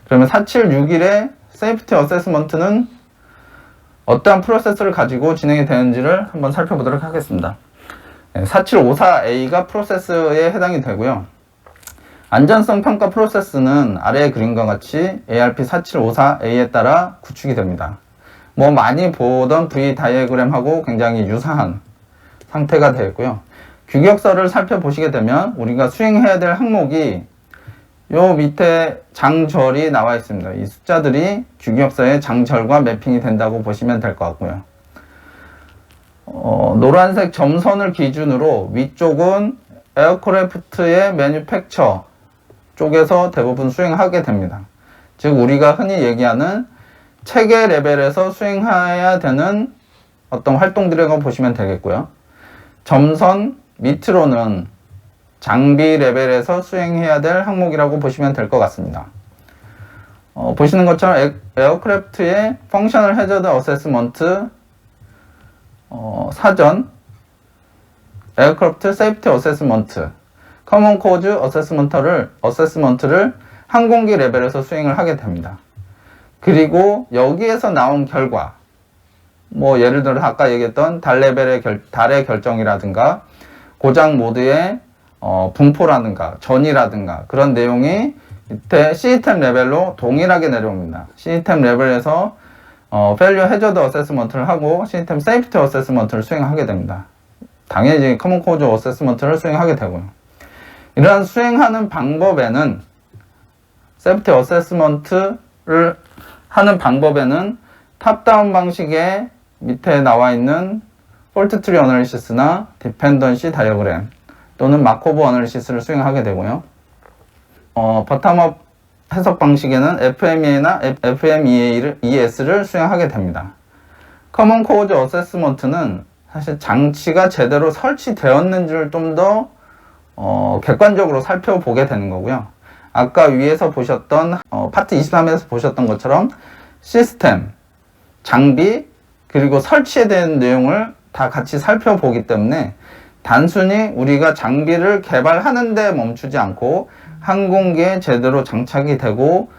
그러면 4761의 세이프티 어세스먼트는 어떠한 프로세스를 가지고 진행이 되는지를 한번 살펴보도록 하겠습니다. 4754A가 프로세스에 해당이 되고요. 안전성 평가 프로세스는 아래의 그림과 같이 ARP4754A에 따라 구축이 됩니다. 뭐 많이 보던 V 다이어그램하고 굉장히 유사한 상태가 되어 있고요. 규격서를 살펴보시게 되면 우리가 수행해야 될 항목이 요 밑에 장절이 나와 있습니다. 이 숫자들이 규격서의 장절과 매핑이 된다고 보시면 될 것 같고요. 노란색 점선을 기준으로 위쪽은 에어크래프트의 매뉴팩처 쪽에서 대부분 수행하게 됩니다. 즉 우리가 흔히 얘기하는 체계 레벨에서 수행해야 되는 어떤 활동들이라고 보시면 되겠고요. 점선 밑으로는 장비 레벨에서 수행해야 될 항목이라고 보시면 될 것 같습니다. 보시는 것처럼 에어크래프트의 펑셔널 해저드 어세스먼트 사전, 에어크래프트 세이프티 어세스먼트, 커먼 코즈 어세스먼트를 항공기 레벨에서 수행을 하게 됩니다. 그리고 여기에서 나온 결과, 뭐 예를 들어 아까 얘기했던 달의 결정이라든가 고장 모드의 분포라든가 전이라든가 그런 내용이 밑에 시스템 레벨로 동일하게 내려옵니다. 시스템 레벨에서 Failure Hazard Assessment를 하고 시스템 Safety Assessment를 수행하게 됩니다. 당연히 Common Cause Assessment를 수행하게 되고요. 이러한 수행하는 방법에는 Safety Assessment를 하는 방법에는 탑다운 방식의 밑에 나와 있는 폴트 트리 어널리시스나 디펜던시 다이어그램 또는 마코브 어널리시스를 수행하게 되고요. 버텀업 해석 방식에는 FMEA나 FMEAS를 수행하게 됩니다. 커먼 코즈 어세스먼트는 사실 장치가 제대로 설치되었는지를 좀 더 객관적으로 살펴보게 되는 거고요. 아까 위에서 보셨던 파트 23에서 보셨던 것처럼 시스템, 장비, 그리고 설치에 대한 내용을 다 같이 살펴보기 때문에 단순히 우리가 장비를 개발하는 데 멈추지 않고 항공기에 제대로 장착이 되고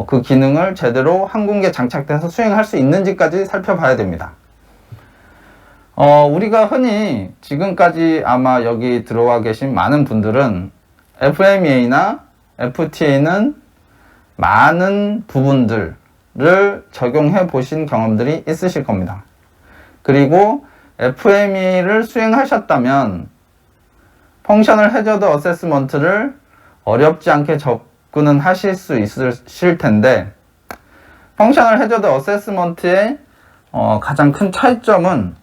그 기능을 제대로 항공기에 장착돼서 수행할 수 있는지까지 살펴봐야 됩니다. 우리가 흔히 지금까지 아마 여기 들어와 계신 많은 분들은 FMEA나 FTA는 많은 부분들을 적용해 보신 경험들이 있으실 겁니다. 그리고 FMEA를 수행하셨다면 펑셔널 해저드 어세스먼트를 어렵지 않게 접근은 하실 수 있으실 텐데 펑셔널 해저드 어세스먼트의 가장 큰 차이점은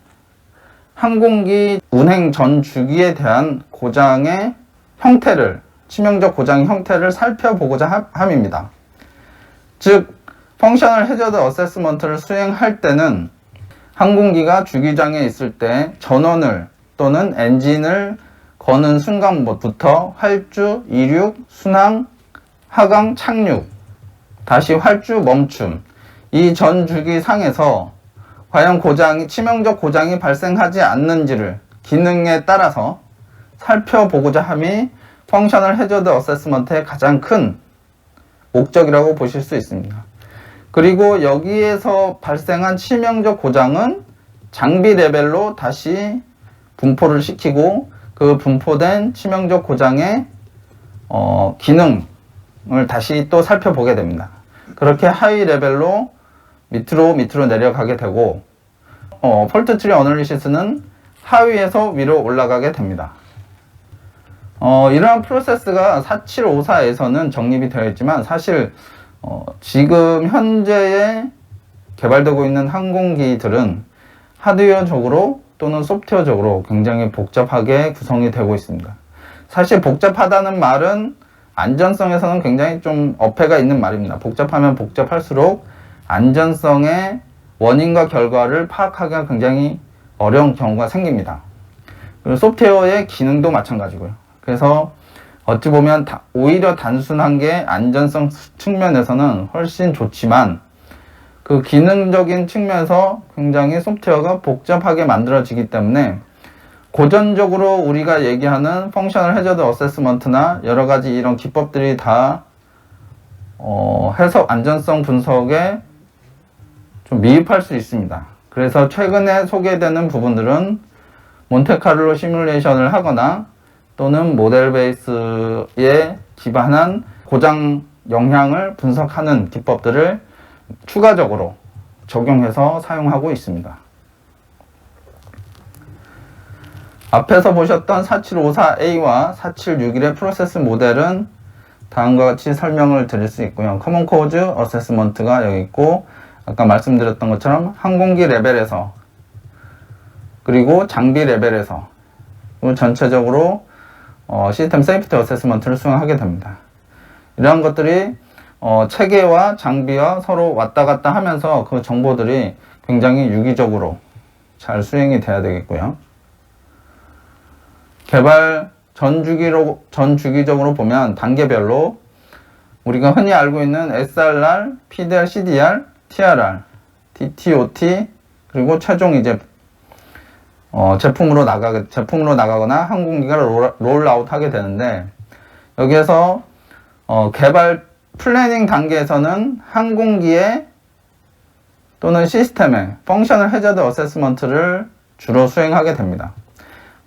항공기 운행 전 주기에 대한 고장의 형태를, 치명적 고장의 형태를 살펴보고자 함입니다. 즉, 펑셔널 해저드 어세스먼트를 수행할 때는 항공기가 주기장에 있을 때 전원을 또는 엔진을 거는 순간부터 활주, 이륙, 순항, 하강, 착륙, 다시 활주, 멈춤 이 전 주기 상에서 과연 치명적 고장이 발생하지 않는지를 기능에 따라서 살펴보고자 함이 펑셔널 해저드 어세스먼트의 가장 큰 목적이라고 보실 수 있습니다. 그리고 여기에서 발생한 치명적 고장은 장비 레벨로 다시 분포를 시키고 그 분포된 치명적 고장의 기능을 다시 또 살펴보게 됩니다. 그렇게 하위 레벨로 밑으로 내려가게 되고 폴트 트리 어널리시스는 하위에서 위로 올라가게 됩니다. 이러한 프로세스가 4754에서는 정립이 되어 있지만 사실 지금 현재에 개발되고 있는 항공기들은 하드웨어적으로 또는 소프트웨어적으로 굉장히 복잡하게 구성이 되고 있습니다. 사실 복잡하다는 말은 안전성에서는 굉장히 좀 어폐가 있는 말입니다. 복잡하면 복잡할수록 안전성의 원인과 결과를 파악하기가 굉장히 어려운 경우가 생깁니다. 그리고 소프트웨어의 기능도 마찬가지고요. 그래서 어찌 보면 오히려 단순한 게 안전성 측면에서는 훨씬 좋지만 그 기능적인 측면에서 굉장히 소프트웨어가 복잡하게 만들어지기 때문에 고전적으로 우리가 얘기하는 펑셔널 해저드 어세스먼트나 여러 가지 이런 기법들이 다 해석 안전성 분석에 좀 미흡할 수 있습니다. 그래서 최근에 소개되는 부분들은 몬테카를로 시뮬레이션을 하거나 또는 모델 베이스에 기반한 고장 영향을 분석하는 기법들을 추가적으로 적용해서 사용하고 있습니다. 앞에서 보셨던 4754A와 4761의 프로세스 모델은 다음과 같이 설명을 드릴 수 있고요. 커먼 코즈 어세스먼트가 여기 있고, 아까 말씀드렸던 것처럼 항공기 레벨에서 그리고 장비 레벨에서 전체적으로 시스템 세이프티 어세스먼트를 수행하게 됩니다. 이러한 것들이 체계와 장비와 서로 왔다 갔다 하면서 그 정보들이 굉장히 유기적으로 잘 수행이 돼야 되겠고요. 개발 전 주기적으로 보면 단계별로 우리가 흔히 알고 있는 SRR, PDR, CDR, TRR, DTOT, 그리고 최종 이제 제품으로 나가거나 항공기가 롤아웃 하게 되는데, 여기에서 개발 플래닝 단계에서는 항공기에 또는 시스템의 펑셔널 해저드 어세스먼트를 주로 수행하게 됩니다.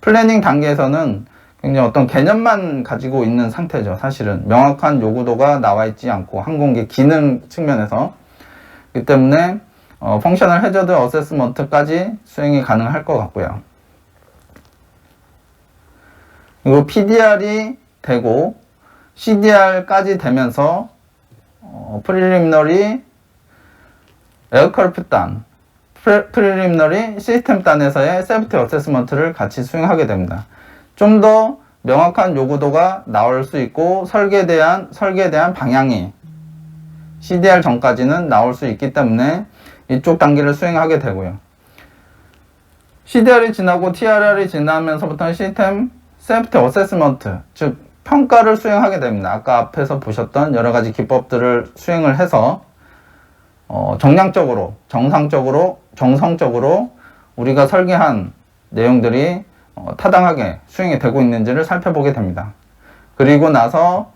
플래닝 단계에서는 굉장히 어떤 개념만 가지고 있는 상태죠. 사실은 명확한 요구도가 나와 있지 않고, 항공기 기능 측면에서. 그 때문에 펑셔널 해저드 어세스먼트까지 수행이 가능할 것 같고요. 그리고 PDR이 되고 CDR까지 되면서 프리리미너리 에어크래프트 단, 프리리미너리 시스템 단에서의 세이프티 어세스먼트를 같이 수행하게 됩니다. 좀 더 명확한 요구도가 나올 수 있고 설계에 대한 방향이 CDR 전까지는 나올 수 있기 때문에 이쪽 단계를 수행하게 되고요. CDR이 지나고 TRR이 지나면서부터는 시스템 세이프티 어세스먼트, 즉 평가를 수행하게 됩니다. 아까 앞에서 보셨던 여러 가지 기법들을 수행을 해서 정량적으로, 정성적으로 우리가 설계한 내용들이 타당하게 수행이 되고 있는지를 살펴보게 됩니다. 그리고 나서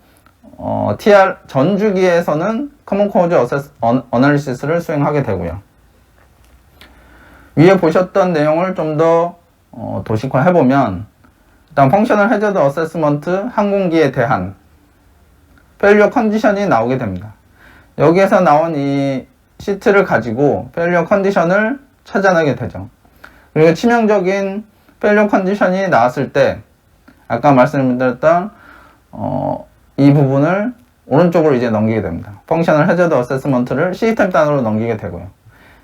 TR 전 주기에서는 커먼 코즈 어널리시스를 수행하게 되고요. 위에 보셨던 내용을 좀 더 도식화해 보면, 일단 펑셔널 해저드 어세스먼트 항공기에 대한 페일리어 컨디션이 나오게 됩니다. 여기에서 나온 이 시트를 가지고 페일리어 컨디션을 찾아내게 되죠. 그리고 치명적인 페일리어 컨디션이 나왔을 때 아까 말씀드렸던 이 부분을 오른쪽으로 이제 넘기게 됩니다. 펑셔널 해저드 어세스먼트를 시스템 단으로 넘기게 되고요.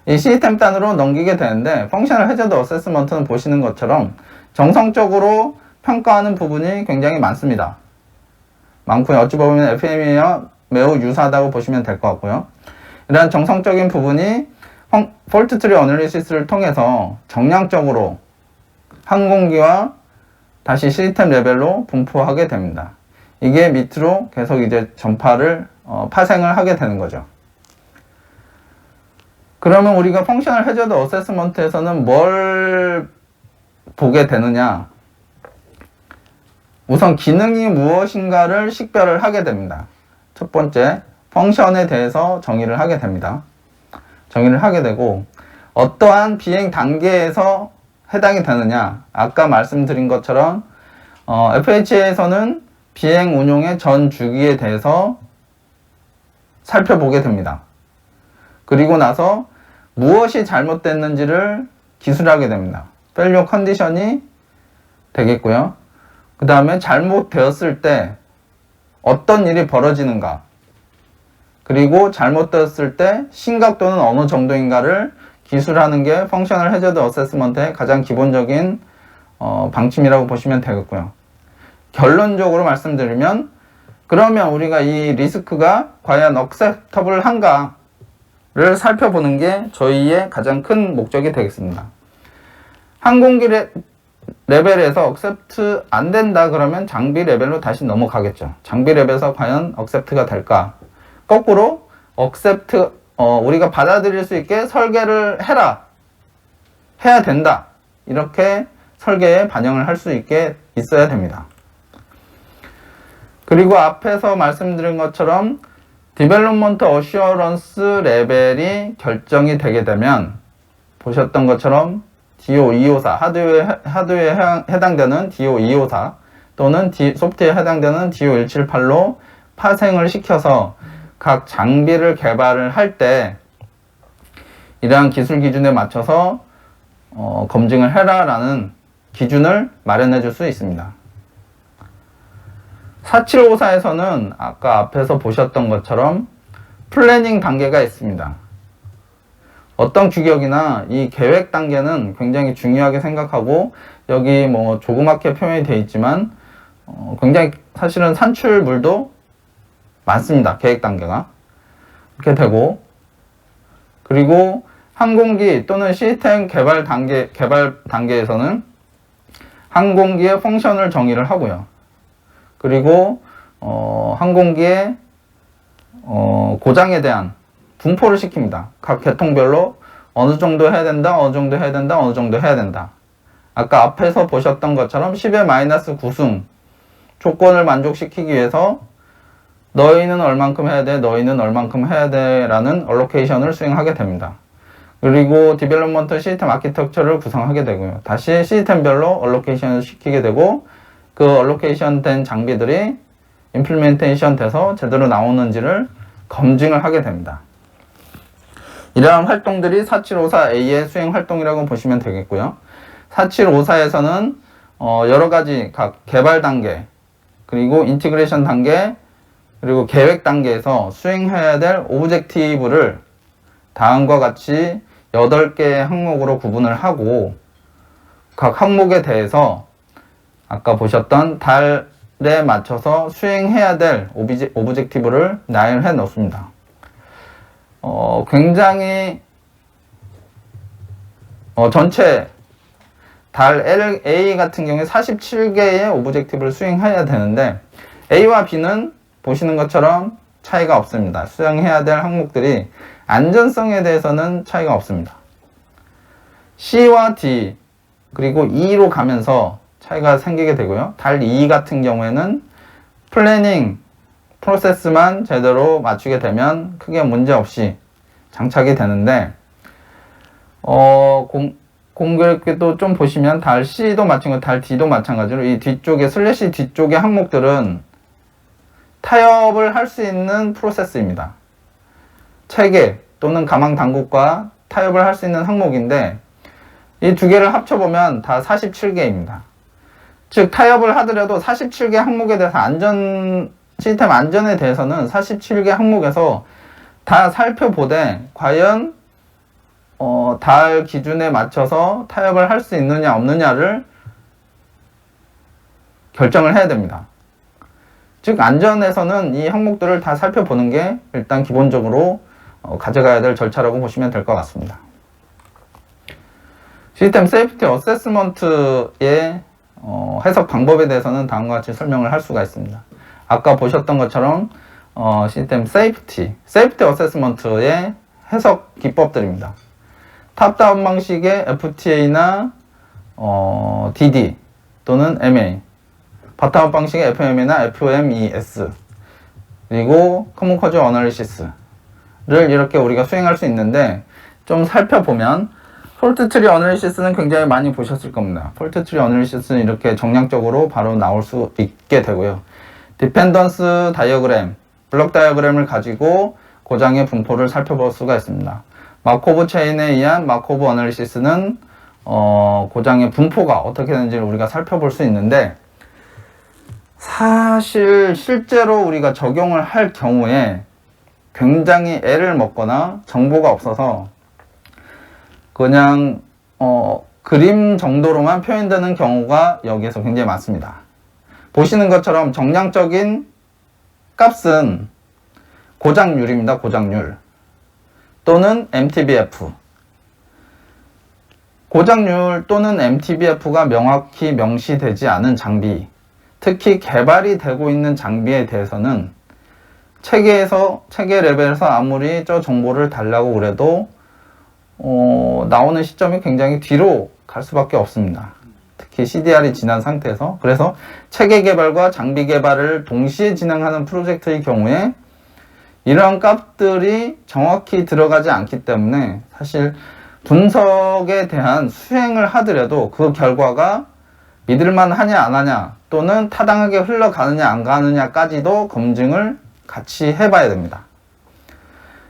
이 시스템 단으로 넘기게 되는데, 펑셔널 해저드 어세스먼트는 보시는 것처럼 정성적으로 평가하는 부분이 굉장히 많습니다. 많고요. 어찌 보면 FME와 매우 유사하다고 보시면 될 것 같고요. 이러한 정성적인 부분이 폴트 트리 어널리시스를 통해서 정량적으로 항공기와 다시 시스템 레벨로 분포하게 됩니다. 이게 밑으로 계속 이제 전파를 파생을 하게 되는 거죠. 그러면 우리가 펑셔널 해저드 어세스먼트에서는 뭘 보게 되느냐? 우선 기능이 무엇인가를 식별을 하게 됩니다. 첫 번째, 펑션에 대해서 정의를 하게 됩니다. 정의를 하게 되고, 어떠한 비행 단계에서 해당이 되느냐? 아까 말씀드린 것처럼 FHA에서는 비행 운용의 전 주기에 대해서 살펴보게 됩니다. 그리고 나서 무엇이 잘못됐는지를 기술하게 됩니다. 페일리어 컨디션이 되겠고요. 그 다음에 잘못되었을 때 어떤 일이 벌어지는가, 그리고 잘못되었을 때 심각도는 어느 정도인가를 기술하는 게 펑셔널 해저드 어세스먼트의 가장 기본적인 방침이라고 보시면 되겠고요. 결론적으로 말씀드리면, 그러면 우리가 이 리스크가 과연 억셉터블 한가를 살펴보는 게 저희의 가장 큰 목적이 되겠습니다. 항공기 레벨에서 억셉트 안 된다 그러면 장비 레벨로 다시 넘어가겠죠. 장비 레벨에서 과연 억셉트가 될까? 거꾸로 억셉트, 우리가 받아들일 수 있게 설계를 해야 된다. 이렇게 설계에 반영을 할 수 있게 있어야 됩니다. 그리고 앞에서 말씀드린 것처럼 디벨롭먼트 어슈어런스 레벨이 결정이 되게 되면 보셨던 것처럼 DO254 하드웨어에 해당되는 DO254 또는 소프트웨어에 해당되는 DO178로 파생을 시켜서 각 장비를 개발을 할 때 이러한 기술 기준에 맞춰서 검증을 해라라는 기준을 마련해 줄 수 있습니다. 4754에서는 아까 앞에서 보셨던 것처럼 플래닝 단계가 있습니다. 어떤 규격이나 이 계획 단계는 굉장히 중요하게 생각하고 여기 뭐 조그맣게 표현이 되어 있지만 굉장히 사실은 산출물도 많습니다. 계획 단계가 이렇게 되고, 그리고 항공기 또는 시스템 개발 단계에서는 항공기의 펑션을 정의를 하고요. 그리고 항공기의 고장에 대한 분포를 시킵니다. 각 계통별로 어느 정도 해야 된다, 어느 정도 해야 된다, 어느 정도 해야 된다. 아까 앞에서 보셨던 것처럼 10의 마이너스 9승 조건을 만족시키기 위해서 너희는 얼만큼 해야 돼, 너희는 얼만큼 해야 돼 라는 얼로케이션을 수행하게 됩니다. 그리고 디벨롭먼트 시스템 아키텍처를 구성하게 되고요. 다시 시스템별로 얼로케이션을 시키게 되고 그 얼로케이션 된 장비들이 임플리멘테이션 돼서 제대로 나오는지를 검증을 하게 됩니다. 이러한 활동들이 4754A의 수행 활동이라고 보시면 되겠고요. 4754에서는 여러 가지 각 개발 단계, 그리고 인티그레이션 단계, 그리고 계획 단계에서 수행해야 될 오브젝티브를 다음과 같이 8개의 항목으로 구분을 하고 각 항목에 대해서 아까 보셨던 달에 맞춰서 수행해야 될 오브젝티브를 나열해 놓습니다. 굉장히 전체 달 A 같은 경우에 47개의 오브젝티브를 수행해야 되는데 A와 B는 보시는 것처럼 차이가 없습니다. 수행해야 될 항목들이 안전성에 대해서는 차이가 없습니다. C와 D 그리고 E로 가면서 차이가 생기게 되고요. 달 E 같은 경우에는 플래닝 프로세스만 제대로 맞추게 되면 크게 문제 없이 장착이 되는데 공교롭게도 좀 보시면 달 C도 마찬가지고 달 D도 마찬가지로 이 뒤쪽에 슬래시 뒤쪽의 항목들은 타협을 할 수 있는 프로세스입니다. 체계 또는 가망 당국과 타협을 할 수 있는 항목인데 이 두 개를 합쳐보면 다 47개입니다. 즉 타협을 하더라도 47개 항목에 대해서 시스템 안전에 대해서는 47개 항목에서 다 살펴보되 과연 달 기준에 맞춰서 타협을 할 수 있느냐 없느냐를 결정을 해야 됩니다. 즉 안전에서는 이 항목들을 다 살펴보는 게 일단 기본적으로 가져가야 될 절차라고 보시면 될 것 같습니다. 시스템 세이프티 어세스먼트의 해석 방법에 대해서는 다음과 같이 설명을 할 수가 있습니다. 아까 보셨던 것처럼 시스템 세이프티 어세스먼트의 해석 기법들입니다. 탑다운 방식의 FTA나 DD 또는 MA, 바텀업 방식의 FM이나 FMES, 그리고 커먼 커즈 어널리시스를 이렇게 우리가 수행할 수 있는데 좀 살펴보면 폴트 트리 어널리시스는 굉장히 많이 보셨을 겁니다. 폴트 트리 어널리시스는 이렇게 정량적으로 바로 나올 수 있게 되고요. 디펜던스 다이어그램, 블록 다이어그램을 가지고 고장의 분포를 살펴볼 수가 있습니다. 마코브 체인에 의한 마코브 어널리시스는 고장의 분포가 어떻게 되는지를 우리가 살펴볼 수 있는데 사실 실제로 우리가 적용을 할 경우에 굉장히 애를 먹거나 정보가 없어서 그냥 그림 정도로만 표현되는 경우가 여기에서 굉장히 많습니다. 보시는 것처럼 정량적인 값은 고장률입니다. 고장률 또는 MTBF. 고장률 또는 MTBF가 명확히 명시되지 않은 장비, 특히 개발이 되고 있는 장비에 대해서는 체계 레벨에서 아무리 저 정보를 달라고 그래도 나오는 시점이 굉장히 뒤로 갈 수밖에 없습니다. 특히 CDR이 지난 상태에서. 그래서 체계 개발과 장비 개발을 동시에 진행하는 프로젝트의 경우에 이러한 값들이 정확히 들어가지 않기 때문에 사실 분석에 대한 수행을 하더라도 그 결과가 믿을만 하냐 안 하냐 또는 타당하게 흘러가느냐 안 가느냐까지도 검증을 같이 해봐야 됩니다.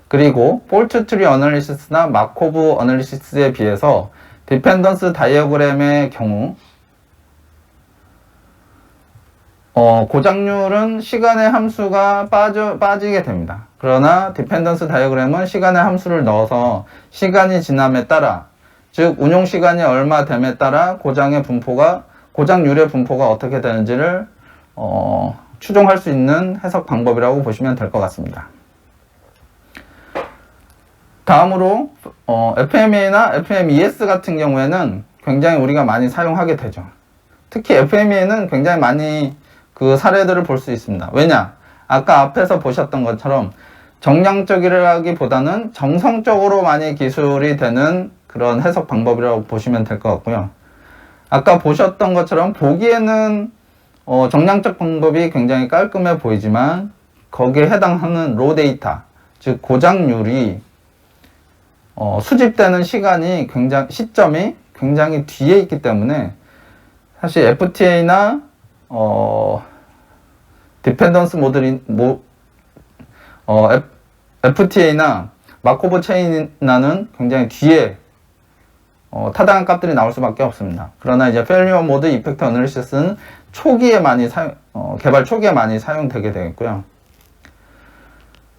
그리고 폴트 트리 어널리시스나 마코브 어널리시스에 비해서 디펜던스 다이어그램의 경우 고장률은 시간의 함수가 빠지게 됩니다. 그러나 디펜던스 다이어그램은 시간의 함수를 넣어서 시간이 지남에 따라, 즉 운용 시간이 얼마 됨에 따라 고장률의 분포가 어떻게 되는지를 추정할 수 있는 해석 방법이라고 보시면 될 것 같습니다. 다음으로 FMEA나 FMES 같은 경우에는 굉장히 우리가 많이 사용하게 되죠. 특히 FMEA는 굉장히 많이 그 사례들을 볼 수 있습니다. 왜냐? 아까 앞에서 보셨던 것처럼 정량적이라기보다는 정성적으로 많이 기술이 되는 그런 해석 방법이라고 보시면 될 것 같고요. 아까 보셨던 것처럼 보기에는 정량적 방법이 굉장히 깔끔해 보이지만 거기에 해당하는 로 데이터, 즉 고장률이 수집되는 시점이 굉장히 뒤에 있기 때문에 사실 FTA나 디펜던스 FTA나 마코브 체인이나는 굉장히 뒤에 타당한 값들이 나올 수밖에 없습니다. 그러나 이제 페일리어 모드 이펙트 어널리시스는 개발 초기에 많이 사용되게 되겠고요.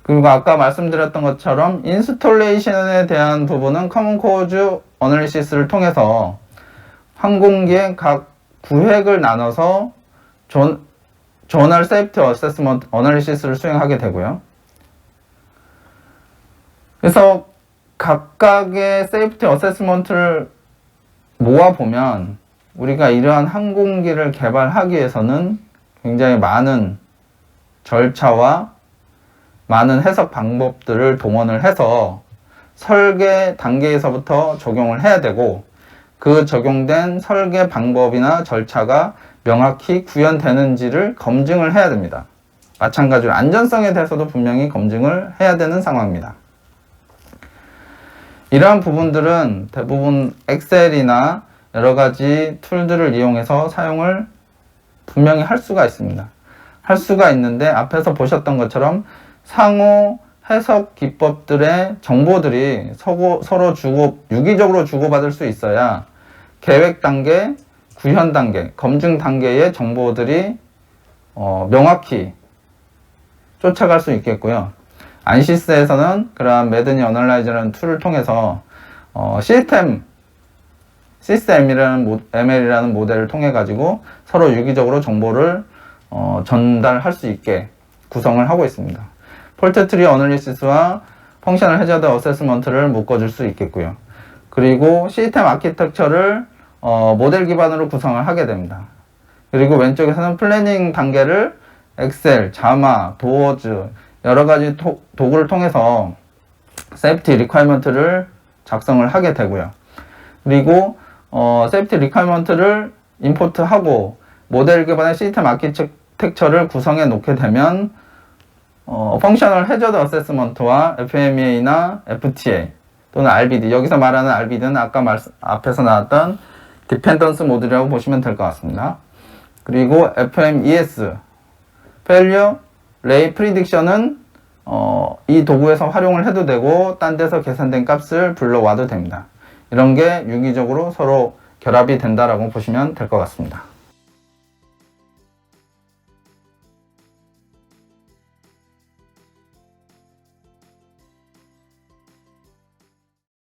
그리고 아까 말씀드렸던 것처럼 인스톨레이션에 대한 부분은 커먼 코즈 어널리시스를 통해서 항공기의 각 구획을 나눠서 조널 세이프티 어세스먼트 어널리시스를 수행하게 되고요. 그래서 각각의 세이프티 어세스먼트를 모아보면 우리가 이러한 항공기를 개발하기 위해서는 굉장히 많은 절차와 많은 해석 방법들을 동원을 해서 설계 단계에서부터 적용을 해야 되고 그 적용된 설계 방법이나 절차가 명확히 구현되는지를 검증을 해야 됩니다. 마찬가지로 안전성에 대해서도 분명히 검증을 해야 되는 상황입니다. 이러한 부분들은 대부분 엑셀이나 여러 가지 툴들을 이용해서 사용을 분명히 할 수가 있습니다. 할 수가 있는데 앞에서 보셨던 것처럼 상호 해석 기법들의 정보들이 서로 유기적으로 주고받을 수 있어야 계획 단계, 구현 단계, 검증 단계의 정보들이 명확히 쫓아갈 수 있겠고요. 안시스에서는 그러한 매드니 어널라이저라는 툴을 통해서 ML이라는 모델을 통해 가지고 서로 유기적으로 정보를 전달할 수 있게 구성을 하고 있습니다. 폴트 트리 어널리시스와 펑셔널 해저드 어세스먼트를 묶어줄 수 있겠고요. 그리고 시스템 아키텍처를 모델 기반으로 구성을 하게 됩니다. 그리고 왼쪽에서는 플래닝 단계를 엑셀, 자마, 도어즈 여러 가지 도구를 통해서 세이프티 리ኳ이먼트를 작성을 하게 되고요. 그리고 세이프티 리ኳ이먼트를 임포트하고 모델 기반의 시스템 아키텍처를 구성해 놓게 되면 펑셔널 해저드 어세스먼트와 FMEA나 FTA 또는 RBD, 여기서 말하는 RBD는 아까 앞에서 나왔던 디펜던스 모듈이라고 보시면 될 것 같습니다. 그리고 FMES, Failure Ray Prediction은 이 도구에서 활용을 해도 되고 딴 데서 계산된 값을 불러와도 됩니다. 이런 게 유기적으로 서로 결합이 된다라고 보시면 될 것 같습니다.